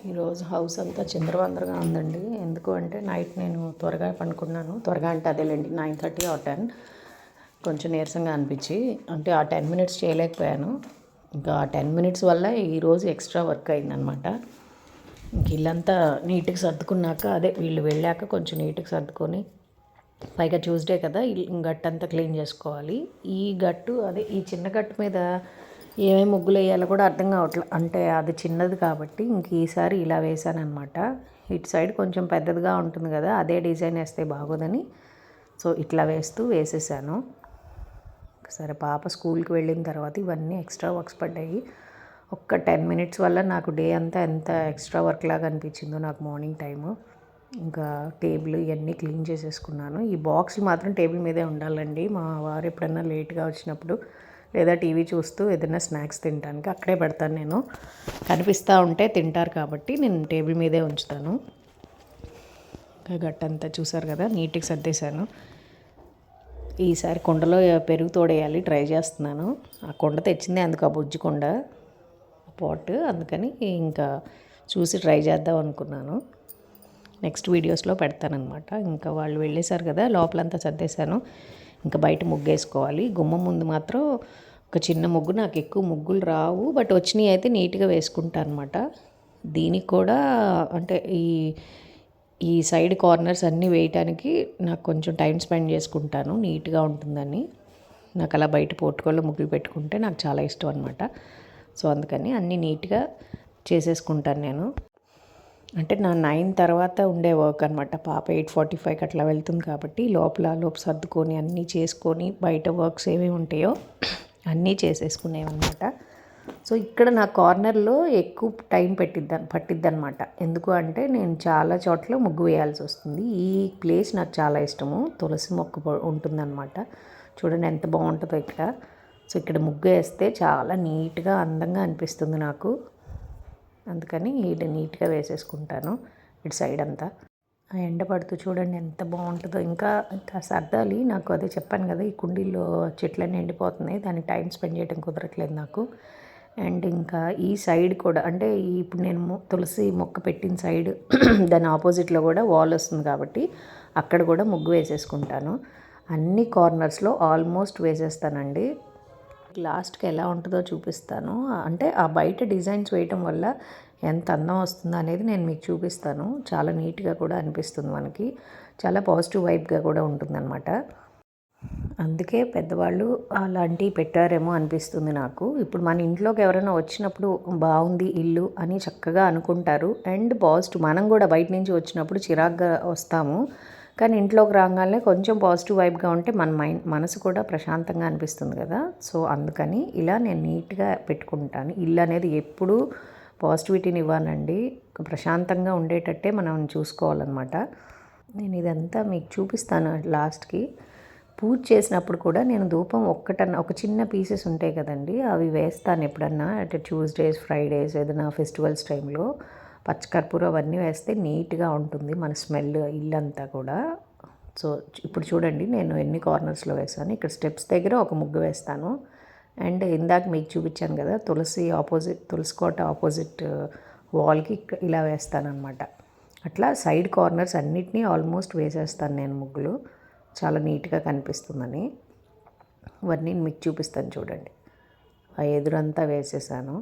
ఈరోజు హౌస్ అంతా చిందరవందరగా ఉందండి. ఎందుకు అంటే నైట్ నేను త్వరగా పడుకున్నాను. త్వరగా అంటే అదేలేండి 9:30 ఆర్ 10. కొంచెం నీరసంగా అనిపించి అంటే ఆ 10 మినిట్స్ చేయలేకపోయాను. ఇంకా ఆ 10 మినిట్స్ వల్ల ఈరోజు ఎక్స్ట్రా వర్క్ అయిందనమాట. ఇంక ఇల్లంతా నీట్గా సర్దుకున్నాక వీళ్ళు వెళ్ళాక కొంచెం నీట్గా సర్దుకొని, పైగా ట్యూస్డే కదా గట్టంతా క్లీన్ చేసుకోవాలి. ఈ చిన్న గట్టు మీద ఏమేమి ముగ్గులు వేయాలో కూడా అర్థం కావట్లేదు. అంటే అది చిన్నది కాబట్టి ఇంక ఈసారి ఇలా వేసానమాట. ఇటు సైడ్ కొంచెం పెద్దదిగా ఉంటుంది కదా, అదే డిజైన్ వేస్తే బాగోదని సో ఇట్లా వేసేసాను. సరే, పాప స్కూల్కి వెళ్ళిన తర్వాత ఇవన్నీ ఎక్స్ట్రా వర్క్స్ పడ్డాయి. ఒక్క 10 మినిట్స్ వల్ల నాకు డే అంతా ఎంత ఎక్స్ట్రా వర్క్ లాగా అనిపించిందో నాకు మార్నింగ్ టైము. ఇంకా టేబుల్ ఇవన్నీ క్లీన్ చేసేసుకున్నాను. ఈ బాక్స్లు మాత్రం టేబుల్ మీదే ఉండాలండి. మా వారు ఎప్పుడన్నా లేట్గా వచ్చినప్పుడు లేదా టీవీ చూస్తూ ఏదైనా స్నాక్స్ తినడానికి అక్కడే పెడతాను. నేను కనిపిస్తూ ఉంటే తింటారు కాబట్టి నేను టేబుల్ మీదే ఉంచుతాను. గట్టంతా చూసారు కదా, నీట్గా సర్దేశాను. ఈసారి కుండలో పెరుగు తోడేయాలి ట్రై చేస్తున్నాను. ఆ కుండ తెచ్చింది అందుకు, ఆ బుజ్జి కుండ పాట్, అందుకని ఇంకా చూసి ట్రై చేద్దాం అనుకున్నాను. నెక్స్ట్ వీడియోస్లో పెడతానమాట. ఇంకా వాళ్ళు వెళ్ళేశారు కదా, లోపలంతా సర్దేశాను. ఇంకా బయట ముగ్గు వేసుకోవాలి. గుమ్మం ముందు మాత్రం ఒక చిన్న ముగ్గు, నాకు ఎక్కువ ముగ్గులు రావు, బట్ వచ్చినవి అయితే నీట్గా వేసుకుంటాను అనమాట. దీనికి కూడా అంటే ఈ సైడ్ కార్నర్స్ అన్నీ వేయటానికి నాకు కొంచెం టైం స్పెండ్ చేసుకుంటాను, నీట్గా ఉంటుందని. నాకు అలా బయట పోర్టుకోలో ముగ్గులు పెట్టుకుంటే నాకు చాలా ఇష్టం అనమాట. సో అందుకని అన్నీ నీట్గా చేసేసుకుంటాను నేను. అంటే నా 9 తర్వాత ఉండే వర్క్ అనమాట. పాప 8:45కి అట్లా వెళ్తుంది కాబట్టి లోపు సర్దుకొని అన్నీ చేసుకొని బయట వర్క్స్ ఏమేమి ఉంటాయో అన్నీ చేసేసుకునేవన్నమాట. సో ఇక్కడ నా కార్నర్లో ఎక్కువ టైం పట్టిద్దనమాట. ఎందుకు అంటే నేను చాలా చోట్ల ముగ్గు వేయాల్సి వస్తుంది. ఈ ప్లేస్ నాకు చాలా ఇష్టము. తులసి మొక్క ఉంటుందన్నమాట. చూడండి ఎంత బాగుంటుందో ఇక్కడ. సో ఇక్కడ ముగ్గు వేస్తే చాలా నీట్గా అందంగా అనిపిస్తుంది నాకు. అందుకని ఇది నీట్గా వేసేసుకుంటాను ఇటు సైడ్ అంతా. ఆ ఎండ పడుతూ చూడండి ఎంత బాగుంటుందో. ఇంకా సర్దాలి. నాకు అదే చెప్పాను కదా, ఈ కుండీల్లో చెట్లన్నీ ఎండిపోతున్నాయి, దానికి టైం స్పెండ్ చేయడం కుదరట్లేదు నాకు. అండ్ ఇంకా ఈ సైడ్ కూడా అంటే ఇప్పుడు నేను తులసి మొక్క పెట్టిన సైడ్ దాని ఆపోజిట్లో కూడా వాల్ వస్తుంది కాబట్టి అక్కడ కూడా ముగ్గు వేసేసుకుంటాను. అన్ని కార్నర్స్లో ఆల్మోస్ట్ వేసేస్తానండి. లాస్ట్కి ఎలా ఉంటుందో చూపిస్తాను. అంటే ఆ బయట డిజైన్స్ వేయటం వల్ల ఎంత అందం వస్తుందో అనేది నేను మీకు చూపిస్తాను. చాలా నీట్గా కూడా అనిపిస్తుంది మనకి, చాలా పాజిటివ్ వైబ్గా కూడా ఉంటుందన్నమాట. అందుకే పెద్దవాళ్ళు అలాంటివి పెట్టారేమో అనిపిస్తుంది నాకు. ఇప్పుడు మన ఇంట్లోకి ఎవరైనా వచ్చినప్పుడు బాగుంది ఇల్లు అని చక్కగా అనుకుంటారు. అండ్ పాజిటివ్, మనం కూడా బయట నుంచి వచ్చినప్పుడు చిరాగ్గా వస్తాము, కానీ ఇంట్లోకి రాగానే కొంచెం పాజిటివ్ వైబ్గా ఉంటే మన మనసు కూడా ప్రశాంతంగా అనిపిస్తుంది కదా. సో అందుకని ఇలా నేను నీట్గా పెట్టుకుంటాను. ఇల్లు అనేది ఎప్పుడూ పాజిటివిటీని ఇవ్వాలండి, ప్రశాంతంగా ఉండేటట్టే మనం చూసుకోవాలన్నమాట. నేను ఇదంతా మీకు చూపిస్తాను లాస్ట్కి. పూజ చేసినప్పుడు కూడా నేను ధూపం ఒక చిన్న పీసెస్ ఉంటాయి కదండి, అవి వేస్తాను ఎప్పుడన్నా. అంటే ట్యూస్డేస్, ఫ్రైడేస్, ఏదైనా ఫెస్టివల్స్ టైంలో పచ్చకర్పూరం అవన్నీ వేస్తే నీట్గా ఉంటుంది మన స్మెల్ ఇల్లంతా కూడా. సో ఇప్పుడు చూడండి నేను ఎన్ని కార్నర్స్లో వేసాను. ఇక్కడ స్టెప్స్ దగ్గర ఒక ముగ్గు వేస్తాను. అండ్ ఇందాక మీకు చూపించాను కదా, తులసి కోట ఆపోజిట్ వాల్కి ఇలా వేస్తానన్నమాట. అట్లా సైడ్ కార్నర్స్ అన్నిటినీ ఆల్మోస్ట్ వేసేస్తాను నేను ముగ్గులు, చాలా నీట్గా కనిపిస్తుందని. ఇవన్నీ మీకు చూపిస్తాను చూడండి. ఆ ఎదురంతా వేసేసాను.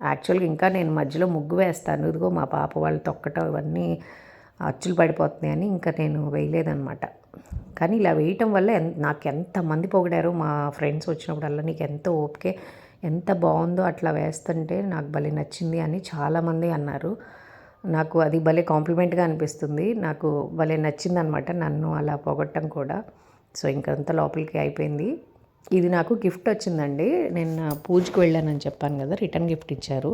యాక్చువల్గా ఇంకా నేను మధ్యలో ముగ్గు వేస్తాను, ఇదిగో మా పాప వాళ్ళు తొక్కటం ఇవన్నీ అచ్చులు పడిపోతున్నాయని ఇంకా నేను వేయలేదన్నమాట. కానీ ఇలా వేయటం వల్ల నాకు ఎంతమంది పొగిడారు మా ఫ్రెండ్స్ వచ్చినప్పుడల్లా, నీకు ఎంత ఓపికే, ఎంత బాగుందో అట్లా వేస్తుంటే, నాకు భలే నచ్చింది అని చాలామంది అన్నారు. నాకు అది భలే కాంప్లిమెంట్గా అనిపిస్తుంది. నాకు భలే నచ్చిందనమాట నన్ను అలా పొగట్టం కూడా. సో ఇంకంతా లోపలికి అయిపోయింది. ఇది నాకు గిఫ్ట్ వచ్చిందండి. నేను పూజకి వెళ్ళానని చెప్పాను కదా, రిటర్న్ గిఫ్ట్ ఇచ్చారు.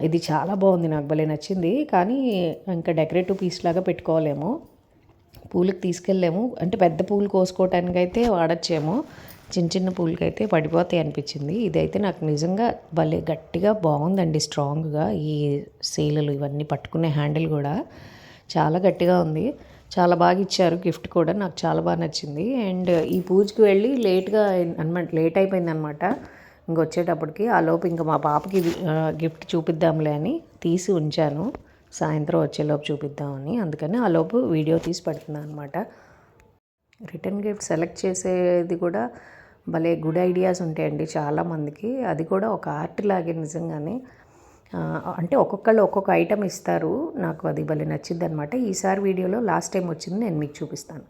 ఇది చాలా బాగుంది, నాకు భలే నచ్చింది. కానీ ఇంకా డెకరేటివ్ పీస్ లాగా పెట్టుకోవాలేమో, పూలకు తీసుకెళ్ళాము. అంటే పెద్ద పూలు కోసుకోవటానికి అయితే వాడచ్చేమో, చిన్న చిన్న పూలకైతే పడిపోతాయి అనిపించింది. ఇదైతే నాకు నిజంగా భలే గట్టిగా బాగుందండి, స్ట్రాంగ్గా. ఈ సీలలు ఇవన్నీ పట్టుకునే హ్యాండిల్ కూడా చాలా గట్టిగా ఉంది. చాలా బాగా ఇచ్చారు గిఫ్ట్ కూడా, నాకు చాలా బాగా నచ్చింది. అండ్ ఈ పూజకి వెళ్ళి లేట్ అయిపోయింది అనమాట. ఇంకొచ్చేటప్పటికి ఆ లోపు ఇంకా మా పాపకి గిఫ్ట్ చూపిద్దాంలే అని తీసి ఉంచాను, సాయంత్రం వచ్చేలోపు చూపిద్దామని. అందుకని ఆ లోపు వీడియో తీసి పెడుతున్నాను అనమాట. రిటర్న్ గిఫ్ట్ సెలెక్ట్ చేసేది కూడా భలే గుడ్ ఐడియాస్ ఉంటాయండి చాలామందికి. అది కూడా ఒక ఆర్ట్ లాగే నిజంగానే. అంటే ఒక్కొక్కళ్ళు ఒక్కొక్క ఐటెం ఇస్తారు, నాకు అది భలే నచ్చింది అనమాట. ఈసారి వీడియోలో లాస్ట్ టైం వచ్చింది నేను మీకు చూపిస్తాను.